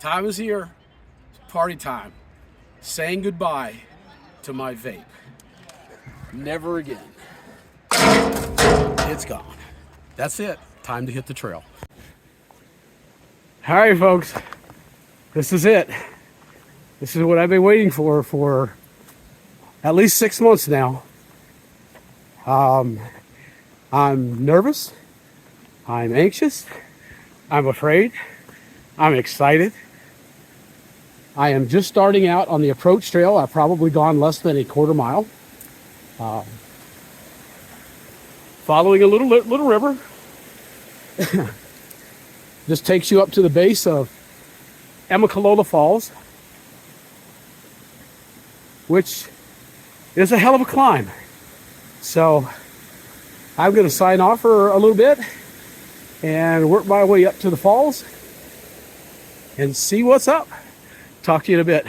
Time is here. It's party time. Saying goodbye to my vape. Never again. It's gone. That's it. Time to hit the trail. All right, folks. This is it. This is what I've been waiting for at least 6 months now. I'm nervous. I'm anxious. I'm afraid. I'm excited. I am just starting out on the approach trail. I've probably gone less than a quarter mile. Following a little river. This takes you up to the base of Amicalola Falls, which is a hell of a climb. So I'm going to sign off for a little bit and work my way up to the falls and see what's up. Talk to you in a bit.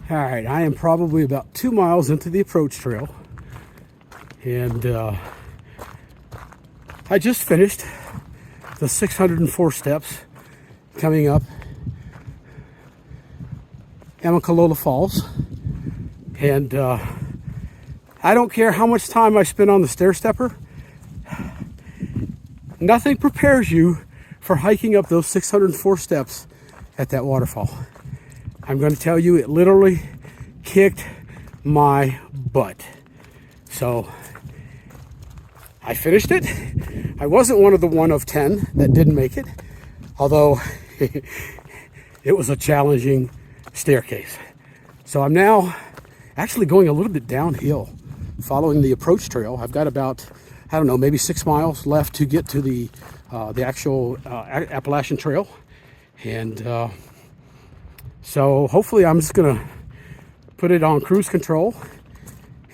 All right, I am probably about 2 miles into the approach trail, and I just finished the 604 steps coming up Amicalola Falls, and I don't care how much time I spend on the stair stepper, nothing prepares you for hiking up those 604 steps at that waterfall. I'm going to tell you, it literally kicked my butt. So I finished it. I wasn't one of the 1 of 10 that didn't make it, although it was a challenging staircase. So I'm now actually going a little bit downhill following the approach trail. I've got about, I don't know, maybe 6 miles left to get to the actual Appalachian Trail. And so hopefully I'm just gonna put it on cruise control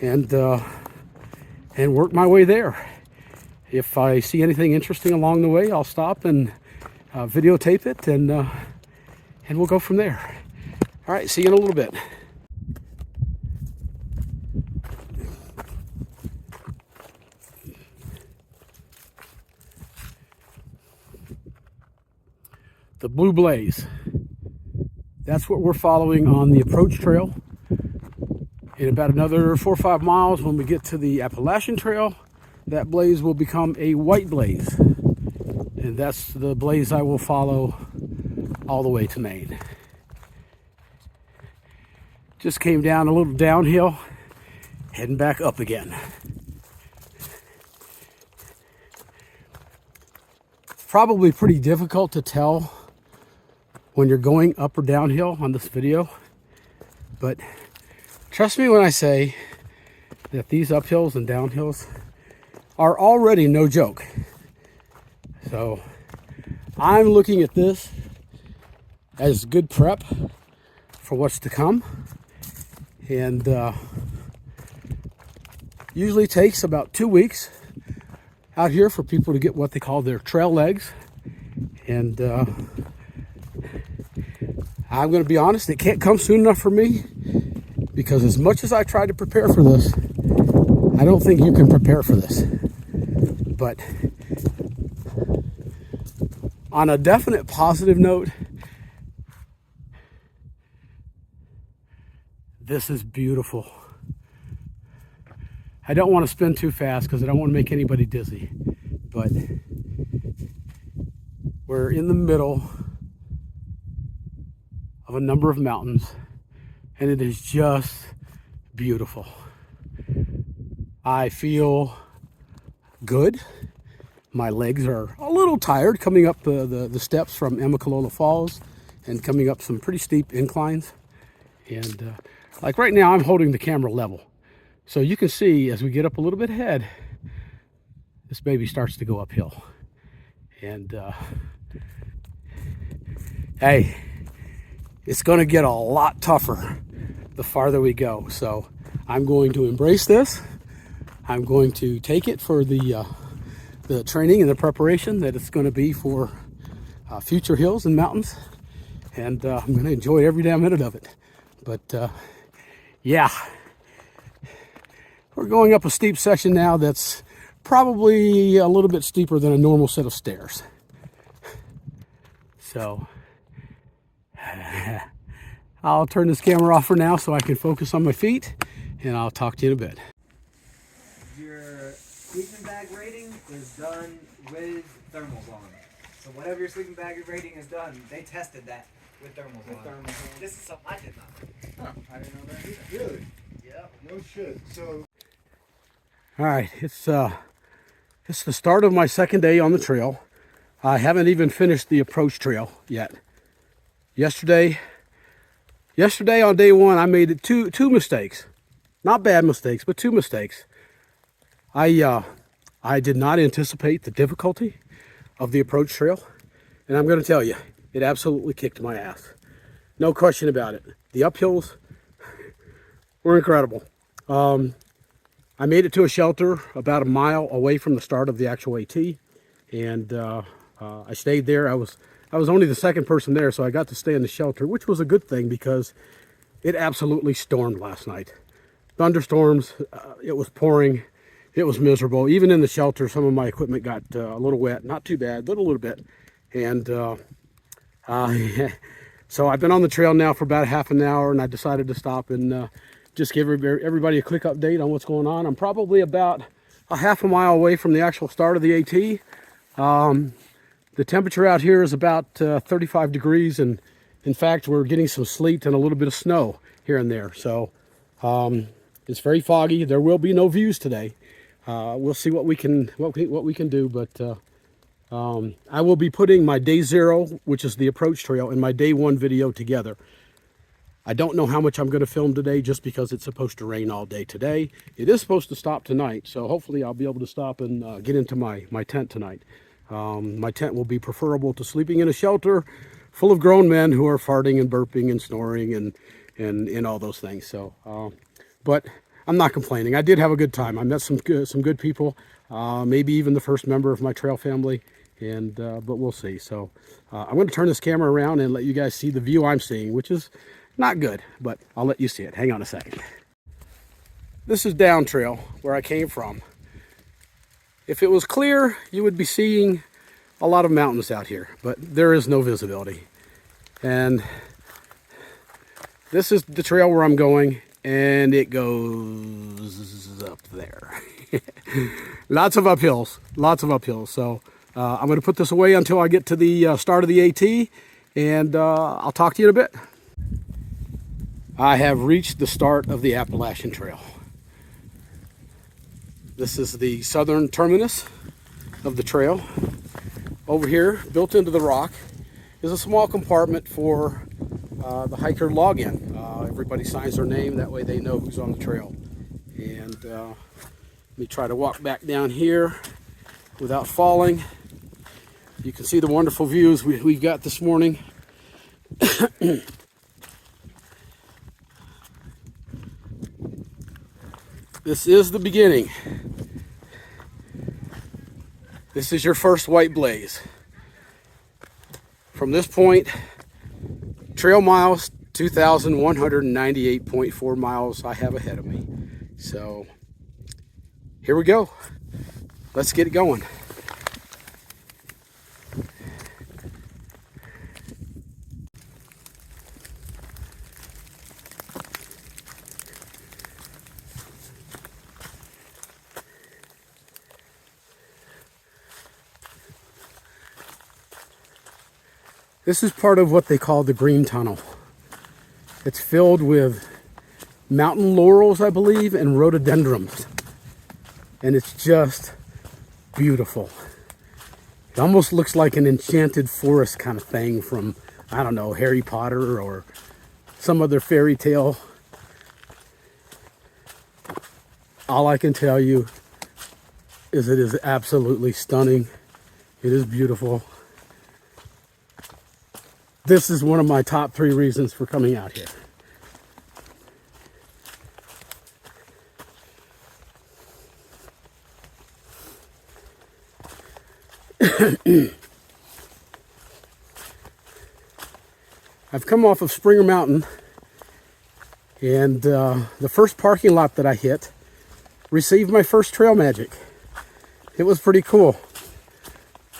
and work my way there. If I see anything interesting along the way, I'll stop and videotape it, and we'll go from there. All right, see you in a little bit. The Blue Blaze. That's what we're following on the approach trail. In about another 4 or 5 miles, when we get to the Appalachian Trail, that blaze will become a white blaze. And that's the blaze I will follow all the way to Maine. Just came down a little downhill, heading back up again. Probably pretty difficult to tell when you're going up or downhill on this video, but trust me when I say that these uphills and downhills are already no joke. So I'm looking at this as good prep for what's to come, and usually takes about 2 weeks out here for people to get what they call their trail legs. And I'm going to be honest, it can't come soon enough for me, because as much as I tried to prepare for this, I don't think you can prepare for this. But on a definite positive note, this is beautiful. I don't want to spin too fast because I don't want to make anybody dizzy, but we're in the middle of a number of mountains, and it is just beautiful. I feel good. My legs are a little tired coming up the steps from Amicalola Falls and coming up some pretty steep inclines. And like right now, I'm holding the camera level. So you can see as we get up a little bit ahead, this baby starts to go uphill. And hey, it's going to get a lot tougher the farther we go. So I'm going to embrace this. I'm going to take it for the training and the preparation that it's going to be for future hills and mountains. And I'm going to enjoy every damn minute of it. But yeah, we're going up a steep section now that's probably a little bit steeper than a normal set of stairs. So I'll turn this camera off for now so I can focus on my feet, and I'll talk to you in a bit. Your sleeping bag rating is done with thermals on. So whatever your sleeping bag rating is done, they tested that with thermals on. This is something I did not know. Huh, I didn't know that either. Really? Yep. No shit. So All right, it's the start of my second day on the trail. I haven't even finished the approach trail yet. Yesterday on day one, I made two mistakes. Not bad mistakes, but two mistakes. I did not anticipate the difficulty of the approach trail, and I'm going to tell you, it absolutely kicked my ass. No question about it. The uphills were incredible. I made it to a shelter about a mile away from the start of the actual AT, and I stayed there. I was only the second person there, so I got to stay in the shelter, which was a good thing because it absolutely stormed last night. Thunderstorms, it was pouring, it was miserable. Even in the shelter, some of my equipment got a little wet, not too bad, but a little bit. And so I've been on the trail now for about half an hour, and I decided to stop and just give everybody a quick update on what's going on. I'm probably about a half a mile away from the actual start of the AT. The temperature out here is about 35 degrees, and in fact, we're getting some sleet and a little bit of snow here and there. So it's very foggy. There will be no views today. We'll see what we can do, but I will be putting my day 0, which is the approach trail, and my day 1 video together. I don't know how much I'm going to film today just because it's supposed to rain all day today. It is supposed to stop tonight, so hopefully I'll be able to stop and get into my tent tonight. My tent will be preferable to sleeping in a shelter full of grown men who are farting and burping and snoring and all those things. So, but I'm not complaining. I did have a good time. I met some good people, maybe even the first member of my trail family, and but we'll see. So I'm going to turn this camera around and let you guys see the view I'm seeing, which is not good, but I'll let you see it. Hang on a second. This is down trail where I came from. If it was clear, you would be seeing a lot of mountains out here, but there is no visibility. And this is the trail where I'm going, and it goes up there. Lots of uphills, So I'm going to put this away until I get to the start of the AT, and I'll talk to you in a bit. I have reached the start of the Appalachian Trail. This is the southern terminus of the trail. Over here, built into the rock, is a small compartment for the hiker login. Everybody signs their name, that way they know who's on the trail. And let me try to walk back down here without falling. You can see the wonderful views we've got this morning. This is the beginning. This is your first white blaze. From this point, trail miles, 2,198.4 miles I have ahead of me. So here we go. Let's get it going. This is part of what they call the Green Tunnel. It's filled with mountain laurels, I believe, and rhododendrons. And it's just beautiful. It almost looks like an enchanted forest kind of thing from, I don't know, Harry Potter or some other fairy tale. All I can tell you is it is absolutely stunning. It is beautiful. This is one of my top 3 reasons for coming out here. I've come off of Springer Mountain, and the first parking lot that I hit received my first trail magic. It was pretty cool.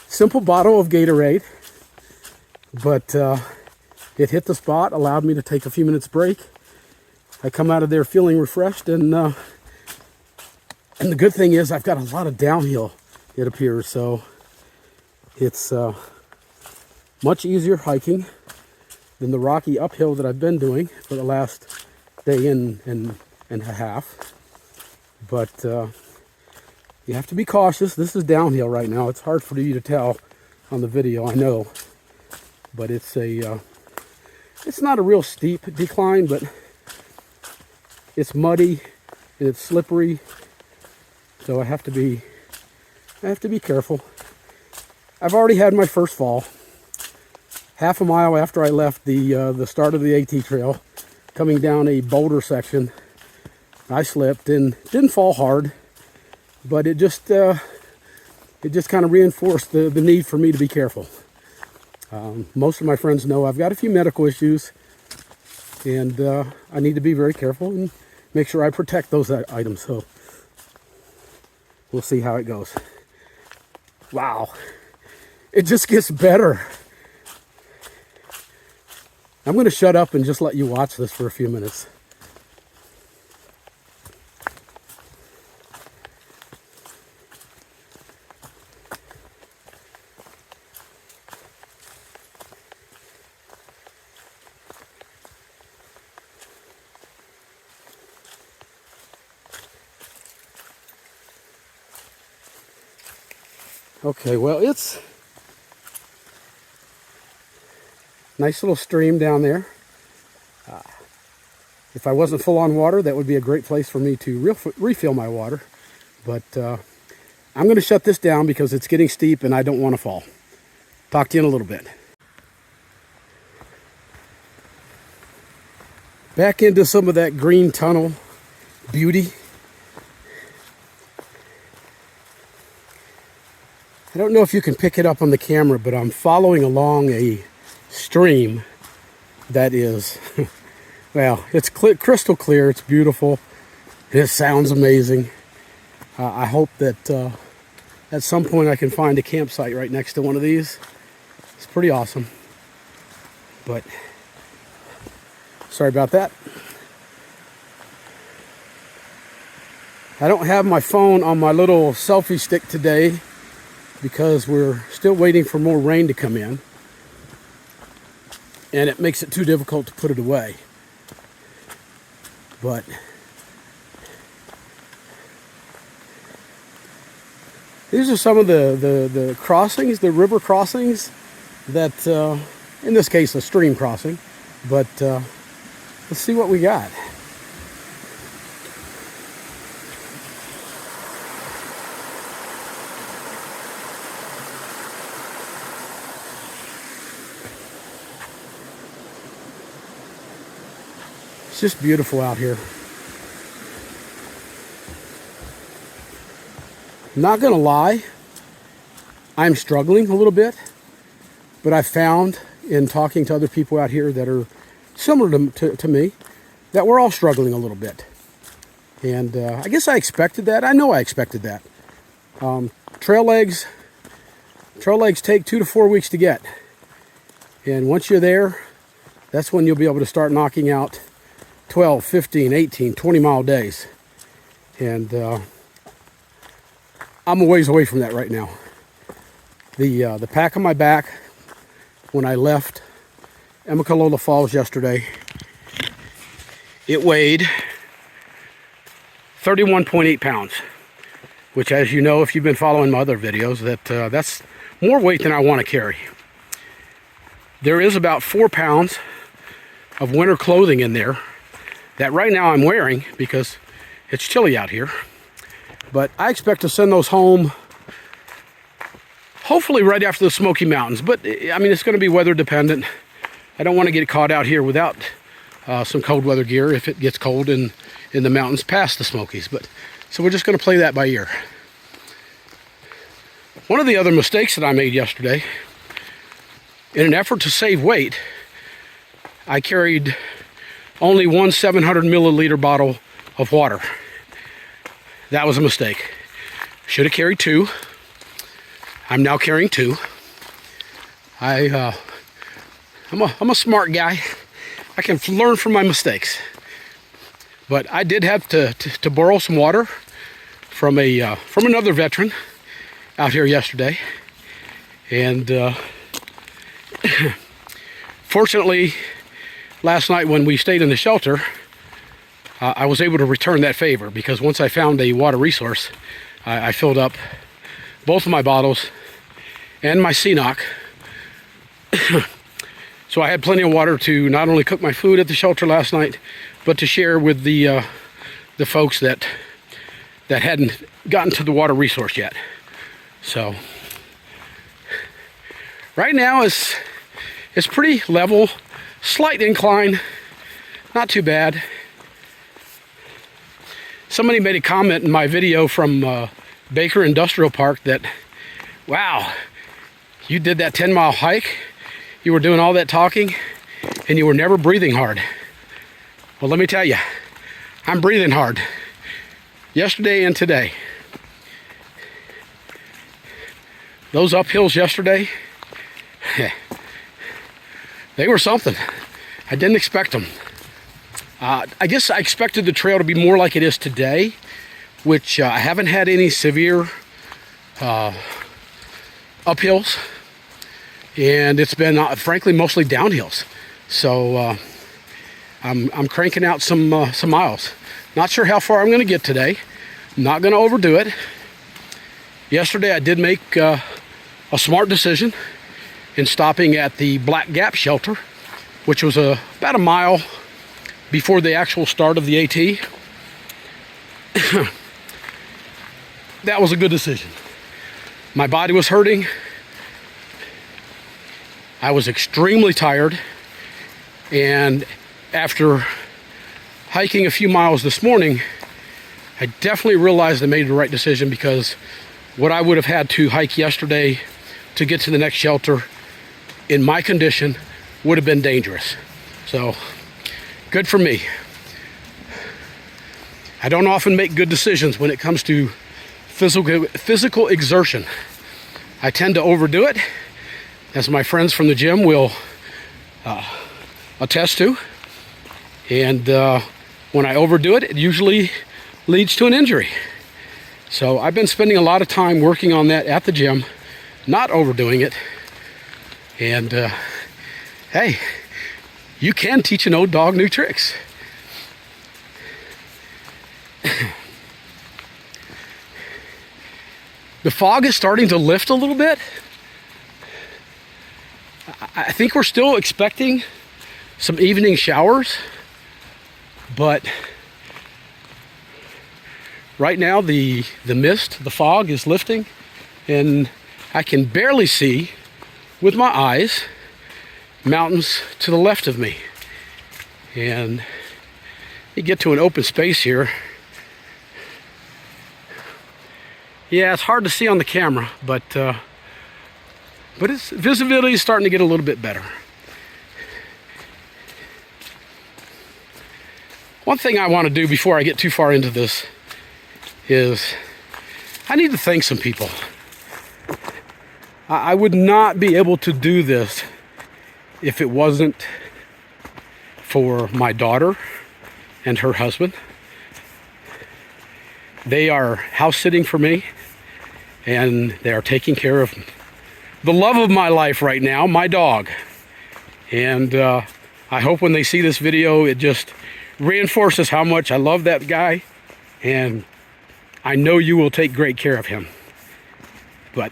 Simple bottle of Gatorade. But it hit the spot, allowed me to take a few minutes break. I come out of there feeling refreshed, and the good thing is I've got a lot of downhill, it appears, so it's much easier hiking than the rocky uphill that I've been doing for the last day and a half. But you have to be cautious. This is downhill right now. It's hard for you to tell on the video, I know. But it's not a real steep decline, but it's muddy and it's slippery, so I have to be careful. I've already had my first fall. Half a mile after I left the start of the AT trail, coming down a boulder section, I slipped and didn't fall hard, but it just kind of reinforced the need for me to be careful. Most of my friends know I've got a few medical issues, and I need to be very careful and make sure I protect those items. So we'll see how it goes. Wow, it just gets better. I'm going to shut up and just let you watch this for a few minutes. Okay, well, it's a nice little stream down there. If I wasn't full on water, that would be a great place for me to refill my water. But I'm going to shut this down because it's getting steep and I don't want to fall. Talk to you in a little bit. Back into some of that green tunnel beauty. I don't know if you can pick it up on the camera, but I'm following along a stream that is, well, it's crystal clear, it's beautiful, and it sounds amazing. I hope that at some point I can find a campsite right next to one of these. It's pretty awesome. But, sorry about that. I don't have my phone on my little selfie stick today, because we're still waiting for more rain to come in, and it makes it too difficult to put it away. But these are some of the crossings, the river crossings that in this case, a stream crossing. But let's see what we got. It's just beautiful out here. Not gonna lie, I'm struggling a little bit, but I found in talking to other people out here that are similar to me, that we're all struggling a little bit. And I guess I expected that. I know I expected that. Trail legs take 2 to 4 weeks to get. And once you're there, that's when you'll be able to start knocking out 12, 15, 18, 20 mile days. And I'm a ways away from that right now. The pack on my back when I left Amicalola Falls yesterday, it weighed 31.8 pounds, which, as you know, if you've been following my other videos, that's more weight than I want to carry. There is about 4 pounds of winter clothing in there that right now I'm wearing because it's chilly out here. But I expect to send those home hopefully right after the Smoky Mountains. But I mean, it's going to be weather dependent. I don't want to get caught out here without some cold weather gear if it gets cold in the mountains past the Smokies. But so we're just going to play that by ear. One of the other mistakes that I made yesterday, in an effort to save weight, I carried only one 700 milliliter bottle of water. That was a mistake. Should have carried 2. I'm now carrying 2. I'm a smart guy. I can learn from my mistakes. But I did have to borrow some water from another veteran out here yesterday, and fortunately, last night when we stayed in the shelter, I was able to return that favor, because once I found a water resource, I filled up both of my bottles and my scenic. So I had plenty of water to not only cook my food at the shelter last night, but to share with the folks that hadn't gotten to the water resource yet. So right now it's pretty level, slight incline, not too bad. Somebody made a comment in my video from Baker Industrial Park that, wow, you did that 10-mile hike, you were doing all that talking, and you were never breathing hard. Well, let me tell you, I'm breathing hard. Yesterday and today. Those uphills yesterday, they were something. I didn't expect them. I guess I expected the trail to be more like it is today, which I haven't had any severe uphills, and it's been frankly mostly downhills. So I'm cranking out some miles. Not sure how far I'm going to get today. Not going to overdo it. Yesterday I did make a smart decision in stopping at the Black Gap shelter, which was about a mile before the actual start of the AT. That was a good decision. My body was hurting. I was extremely tired. And after hiking a few miles this morning, I definitely realized I made the right decision, because what I would have had to hike yesterday to get to the next shelter in my condition would have been dangerous. So, good for me. I don't often make good decisions when it comes to physical exertion. I tend to overdo it, as my friends from the gym will attest to. And when I overdo it, it usually leads to an injury. So I've been spending a lot of time working on that at the gym, not overdoing it. And hey, you can teach an old dog new tricks. The fog is starting to lift a little bit. I think we're still expecting some evening showers, but right now the mist, the fog is lifting, and I can barely see with my eyes mountains to the left of me. And you get to an open space here. Yeah, it's hard to see on the camera, but its visibility is starting to get a little bit better. One thing I want to do before I get too far into this is I need to thank some people. I would not be able to do this if it wasn't for my daughter and her husband. They are house sitting for me, and they are taking care of the love of my life right now, my dog. And I hope when they see this video, it just reinforces how much I love that guy, and I know you will take great care of him. But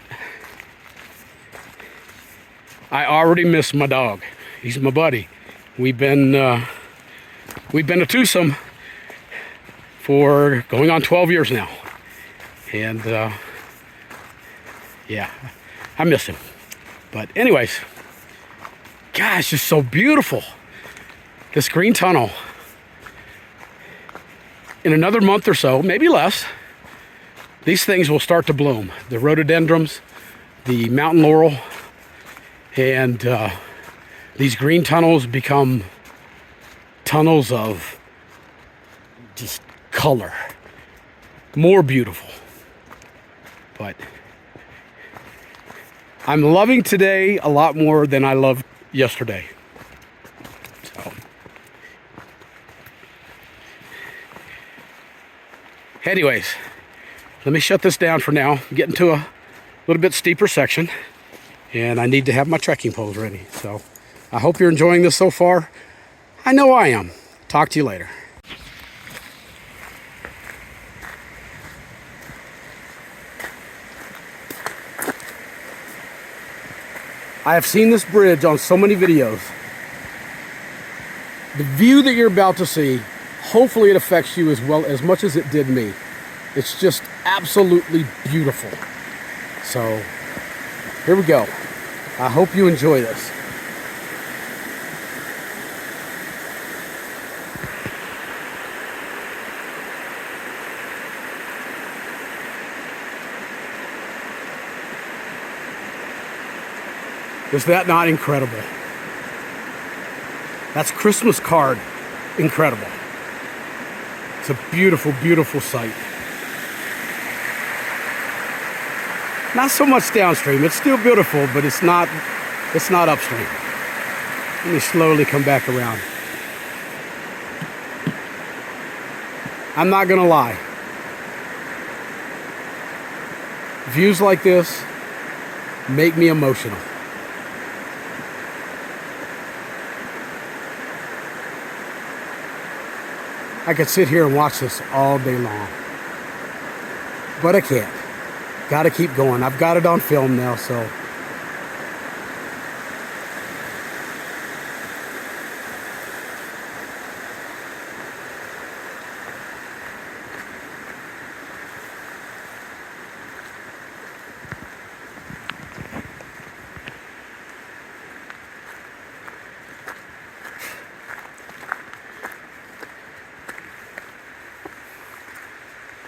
I already miss my dog. He's my buddy. We've been a twosome for going on 12 years now. And yeah, I miss him. But anyways, gosh, it's so beautiful. This green tunnel. In another month or so, maybe less, these things will start to bloom. The rhododendrons, the mountain laurel, and these green tunnels become tunnels of just color. More beautiful. But I'm loving today a lot more than I loved yesterday. So, anyways, let me shut this down for now. I'm getting to a little bit steeper section, and I need to have my trekking poles ready. So I hope you're enjoying this so far. I know I am. Talk to you later. I have seen this bridge on so many videos. The view that you're about to see, hopefully it affects you as much as it did me. It's just absolutely beautiful. So here we go. I hope you enjoy this. Is that not incredible? That's Christmas card incredible. It's a beautiful, beautiful sight. Not so much downstream. It's still beautiful, but it's not upstream. Let me slowly come back around. I'm not gonna lie. Views like this make me emotional. I could sit here and watch this all day long, but I can't. Gotta keep going. I've got it on film now, so.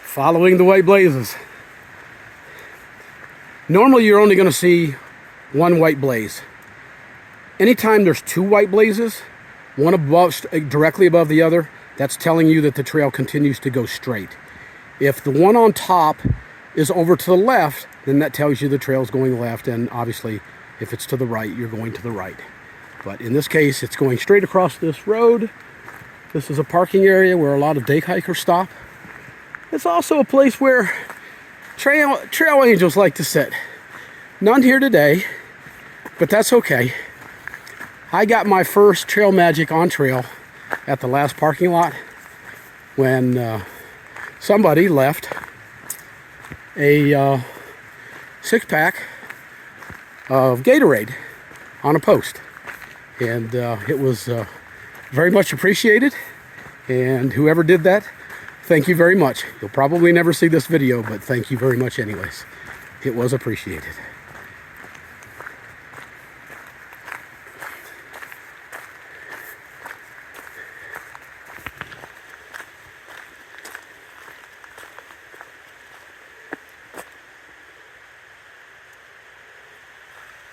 Following the white blazes. Normally you're only going to see one white blaze. Anytime there's two white blazes, one directly above the other, that's telling you that the trail continues to go straight. If the one on top is over to the left, then that tells you the trail's going left, and obviously if it's to the right, you're going to the right. But in this case, it's going straight across this road. This is a parking area where a lot of day hikers stop. It's also a place where trail angels like to sit. None here today, but that's okay. I got my first trail magic on trail at the last parking lot when somebody left a 6-pack of Gatorade on a post. And it was very much appreciated. And whoever did that, thank you very much. You'll probably never see this video, but thank you very much anyways. It was appreciated.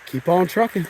Keep on trucking.